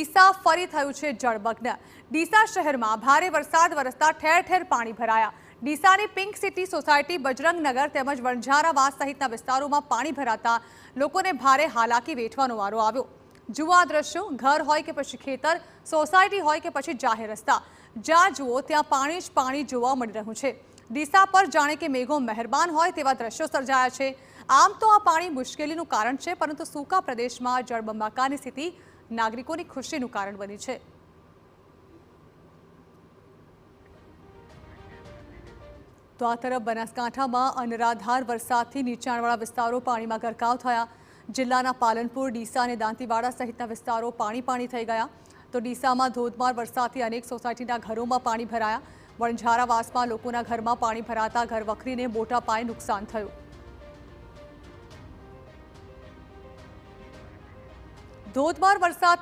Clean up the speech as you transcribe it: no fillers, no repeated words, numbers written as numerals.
ડીસા ફરી થયું છે જળમગ્ન। ડીસા શહેરમાં ભારે વરસાદ વરસતા ઠેર ઠેર પાણી ભરાયા। ડીસાની પિંક સિટી સોસાયટી, બજરંગનગર તેમજ વણઝારાવાસ સહિતના વિસ્તારોમાં પાણી ભરાતા લોકોને ભારે હાલાકી વેઠવાનો વારો આવ્યો। જુઓ આ દ્રશ્યો, ઘર હોય કે પછી ખેતર, સોસાયટી હોય કે પછી જાહેર રસ્તા, જ્યાં જુઓ ત્યાં પાણી જ પાણી જોવા મળી રહ્યું છે। ડીસા પર જાણે કે મેઘો મહેરબાન હોય તેવા દ્રશ્યો સર્જાયા છે। આમ તો આ પાણી મુશ્કેલીનું કારણ છે, પરંતુ સૂકા પ્રદેશમાં જળબંબાકારની સ્થિતિ નાગરિકોની ખુશીનું કારણ બની છે। તો આ તરફ બનાસકાંઠામાં અનરાધાર વરસાદથી નીચાણવાળા વિસ્તારો પાણીમાં ગરકાવ થયા। જિલ્લાના પાલનપુર, ડીસા અને દાંતીવાડા સહિતના વિસ્તારો પાણી થઈ ગયા। તો ડીસામાં ધોધમાર વરસાદથી અનેક સોસાયટીના ઘરોમાં પાણી ભરાયા। વણઝારાવાસમાં લોકોના ઘરમાં પાણી ભરાતા ઘરવખરીને મોટા પાયે નુકસાન થયું। ધોધમાર વરસાદથી